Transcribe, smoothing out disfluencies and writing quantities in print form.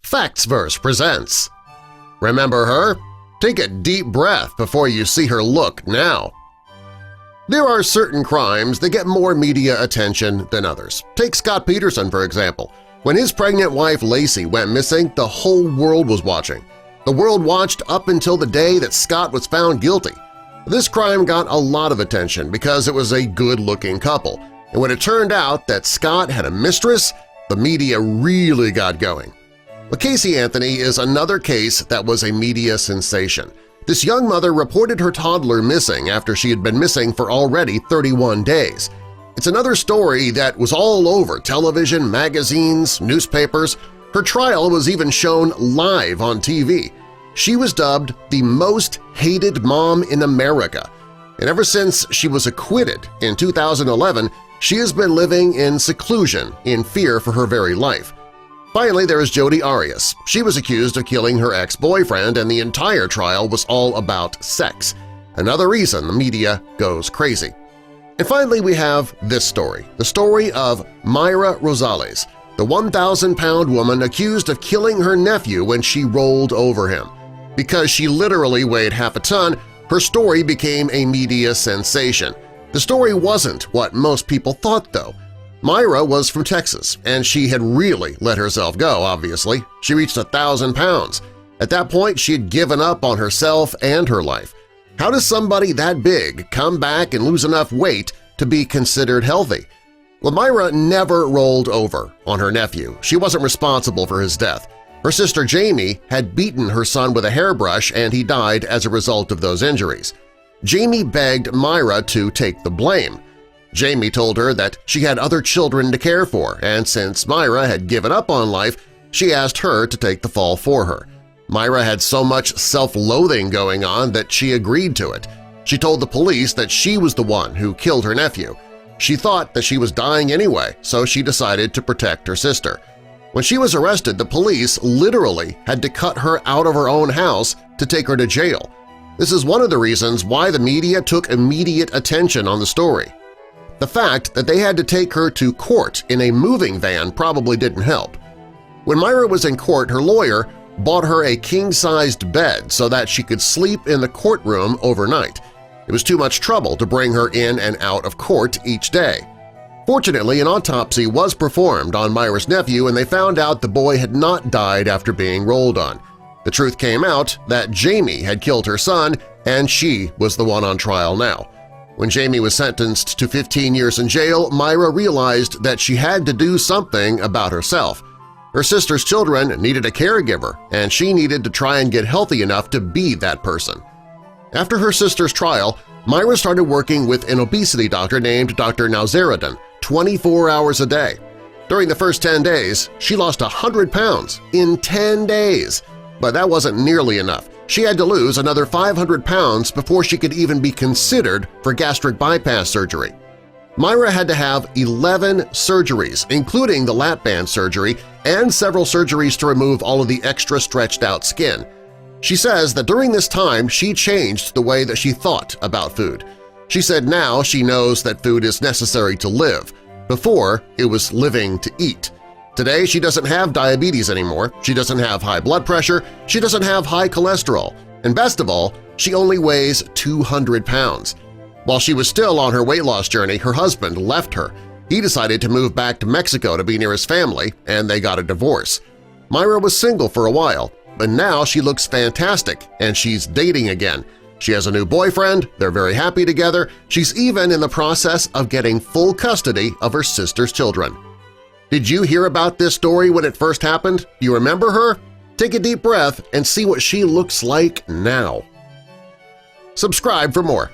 Factsverse presents. Remember her? Take a deep breath before you see her look now. There are certain crimes that get more media attention than others. Take Scott Peterson, for example. When his pregnant wife Lacey went missing, the whole world was watching. The world watched up until the day that Scott was found guilty. This crime got a lot of attention because it was a good-looking couple, and when it turned out that Scott had a mistress, the media really got going. But Casey Anthony is another case that was a media sensation. This young mother reported her toddler missing after she had been missing for already 31 days. It's another story that was all over television, magazines, newspapers. Her trial was even shown live on TV. She was dubbed the most hated mom in America, and ever since she was acquitted in 2011, she has been living in seclusion in fear for her very life. Finally, there is Jodi Arias. She was accused of killing her ex-boyfriend, and the entire trial was all about sex. Another reason the media goes crazy. And finally, we have this story, the story of Mayra Rosales, the 1,000-pound woman accused of killing her nephew when she rolled over him. Because she literally weighed half a ton, her story became a media sensation. The story wasn't what most people thought, though. Mayra was from Texas, and she had really let herself go, obviously. She reached 1,000 pounds. At that point, she had given up on herself and her life. How does somebody that big come back and lose enough weight to be considered healthy? Well, Mayra never rolled over on her nephew. She wasn't responsible for his death. Her sister Jamie had beaten her son with a hairbrush, and he died as a result of those injuries. Jamie begged Mayra to take the blame. Jamie told her that she had other children to care for, and since Mayra had given up on life, she asked her to take the fall for her. Mayra had so much self-loathing going on that she agreed to it. She told the police that she was the one who killed her nephew. She thought that she was dying anyway, so she decided to protect her sister. When she was arrested, the police literally had to cut her out of her own house to take her to jail. This is one of the reasons why the media took immediate attention on the story. The fact that they had to take her to court in a moving van probably didn't help. When Mayra was in court, her lawyer bought her a king-sized bed so that she could sleep in the courtroom overnight. It was too much trouble to bring her in and out of court each day. Fortunately, an autopsy was performed on Mayra's nephew, and they found out the boy had not died after being rolled on. The truth came out that Jamie had killed her son, and she was the one on trial now. When Jamie was sentenced to 15 years in jail, Mayra realized that she had to do something about herself. Her sister's children needed a caregiver, and she needed to try and get healthy enough to be that person. After her sister's trial, Mayra started working with an obesity doctor named Dr. Nazaruddin 24 hours a day. During the first 10 days, she lost 100 pounds in 10 days. But that wasn't nearly enough. She had to lose another 500 pounds before she could even be considered for gastric bypass surgery. Mayra had to have 11 surgeries, including the lap band surgery and several surgeries to remove all of the extra stretched-out skin. She says that during this time she changed the way that she thought about food. She said now she knows that food is necessary to live. Before, it was living to eat. Today, she doesn't have diabetes anymore, she doesn't have high blood pressure, she doesn't have high cholesterol, and best of all, she only weighs 200 pounds. While she was still on her weight loss journey, her husband left her. He decided to move back to Mexico to be near his family, and they got a divorce. Mayra was single for a while, but now she looks fantastic, and she's dating again. She has a new boyfriend, they're very happy together, she's even in the process of getting full custody of her sister's children. Did you hear about this story when it first happened? Do you remember her? Take a deep breath and see what she looks like now. Subscribe for more.